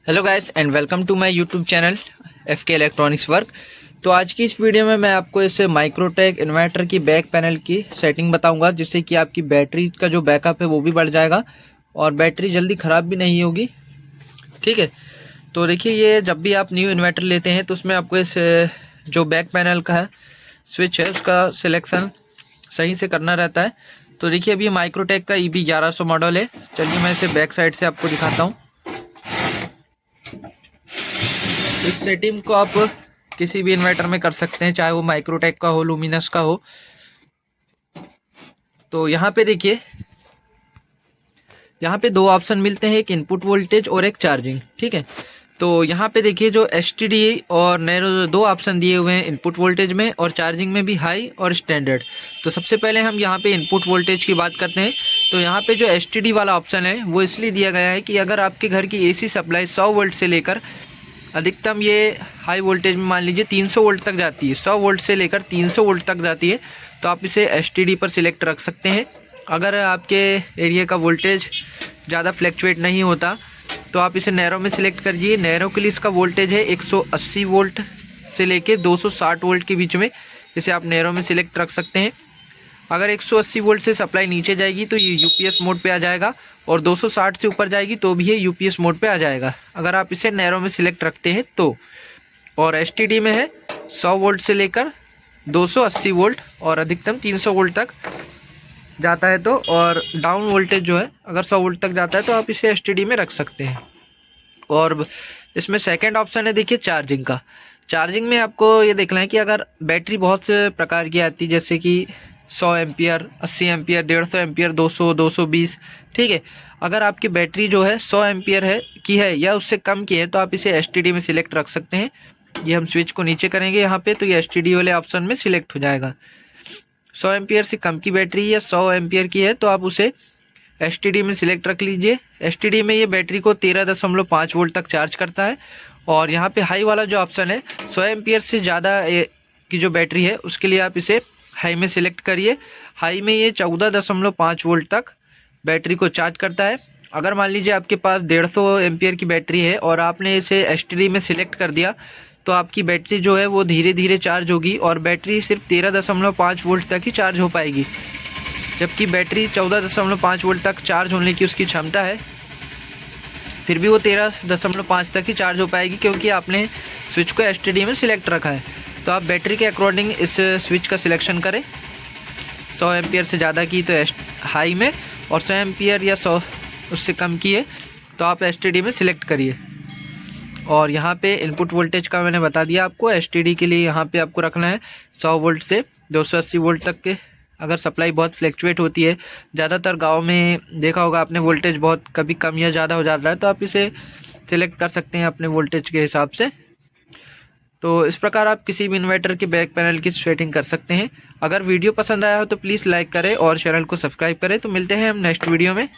Hello guys and welcome to my YouTube channel FK electronics work. तो आज की इस वीडियो में मैं आपको इस माइक्रोटेक इन्वर्टर की बैक पैनल की सेटिंग बताऊंगा, जिससे कि आपकी बैटरी का जो बैकअप है वो भी बढ़ जाएगा और बैटरी जल्दी ख़राब भी नहीं होगी। ठीक है, तो देखिए, ये जब भी आप न्यू इन्वर्टर लेते हैं तो उसमें आपको इस जो बैक पैनल का है स्विच है उसका सिलेक्शन सही से करना रहता है। तो देखिए, अभी माइक्रोटेक का EB 1100 मॉडल है। चलिए मैं इसे बैक साइड से आपको दिखाता हूँ। इस सेटिंग को आप किसी भी इन्वर्टर में कर सकते हैं, चाहे वो माइक्रोटेक का हो, लुमिनस का हो। तो यहाँ पे देखिए, यहाँ पे दो ऑप्शन मिलते हैं, एक इनपुट वोल्टेज और एक चार्जिंग। ठीक है, तो यहाँ पे देखिए जो STD और नैरो दो ऑप्शन दिए हुए हैं इनपुट वोल्टेज में, और चार्जिंग में भी हाई और स्टैंडर्ड। तो सबसे पहले हम यहाँ पे इनपुट वोल्टेज की बात करते हैं। तो यहाँ पे जो STD वाला ऑप्शन है वो इसलिए दिया गया है कि अगर आपके घर की AC सप्लाई 100 वोल्ट से लेकर अधिकतम ये हाई वोल्टेज में मान लीजिए 300 वोल्ट तक जाती है, 100 वोल्ट से लेकर 300 वोल्ट तक जाती है, तो आप इसे STD पर सिलेक्ट रख सकते हैं। अगर आपके एरिया का वोल्टेज ज़्यादा फ्लैक्चुएट नहीं होता तो आप इसे नैरो में सिलेक्ट करिए। नैरो के लिए इसका वोल्टेज है 180 वोल्ट से लेकर 260 वोल्ट के बीच में, इसे आप नैरो में सिलेक्ट रख सकते हैं। अगर 180 वोल्ट से सप्लाई नीचे जाएगी तो ये UPS मोड पे आ जाएगा, और 260 से ऊपर जाएगी तो भी ये UPS मोड पे आ जाएगा, अगर आप इसे नैरो में सिलेक्ट रखते हैं तो। और STD में है 100 वोल्ट से लेकर 280 वोल्ट और अधिकतम 300 वोल्ट तक जाता है तो, और डाउन वोल्टेज जो है अगर 100 वोल्ट तक जाता है तो आप इसे STD में रख सकते हैं। और इसमें सेकंड ऑप्शन है देखिए चार्जिंग का। चार्जिंग में आपको ये देखना है कि अगर बैटरी बहुत से प्रकार की आती है, जैसे कि 100 एम्पियर, 80 एम्पियर, 150 एम्पियर, 200, 220। ठीक है, अगर आपकी बैटरी जो है 100 एम्पियर की है या उससे कम की है तो आप इसे STD में सिलेक्ट रख सकते हैं। ये हम स्विच को नीचे करेंगे यहाँ पे तो ये STD वाले ऑप्शन में सिलेक्ट हो जाएगा। 100 एम्पियर से कम की बैटरी या 100 एम्पियर की है तो आप उसे STD में सिलेक्ट रख लीजिए। STD में ये बैटरी को 13.5 वोल्ट तक चार्ज करता है। और यहाँ पे हाई वाला जो ऑप्शन है 100 एम्पियर से ज़्यादा की जो बैटरी है उसके लिए आप इसे हाई में सिलेक्ट करिए। हाई में ये 14.5 वोल्ट तक बैटरी को चार्ज करता है। अगर मान लीजिए आपके पास 150 एम्पियर की बैटरी है और आपने इसे STD में सिलेक्ट कर दिया तो आपकी बैटरी जो है वो धीरे धीरे चार्ज होगी और बैटरी सिर्फ 13.5 वोल्ट तक ही चार्ज हो पाएगी, जबकि बैटरी 14.5 वोल्ट तक चार्ज होने की उसकी क्षमता है, फिर भी वो 13.5 तक ही चार्ज हो पाएगी क्योंकि आपने स्विच को STD में सिलेक्ट रखा है। तो आप बैटरी के अकॉर्डिंग इस स्विच का सिलेक्शन करें। 100 एम्पियर से ज़्यादा की तो हाई में, और 100 एम्पियर या 100 उससे कम की है तो आप STD में सिलेक्ट करिए। और यहाँ पे इनपुट वोल्टेज का मैंने बता दिया आपको। STD के लिए यहाँ पे आपको रखना है 100 वोल्ट से 280 वोल्ट तक के। अगर सप्लाई बहुत फ्लैक्चुएट होती है, ज़्यादातर गांव में देखा होगा आपने, वोल्टेज बहुत कभी कम या ज़्यादा हो जाता है, तो आप इसे सिलेक्ट कर सकते हैं अपने वोल्टेज के हिसाब से। तो इस प्रकार आप किसी भी इन्वर्टर के बैक पैनल की सेटिंग कर सकते हैं। अगर वीडियो पसंद आया हो तो प्लीज़ लाइक करें और चैनल को सब्सक्राइब करें। तो मिलते हैं हम नेक्स्ट वीडियो में।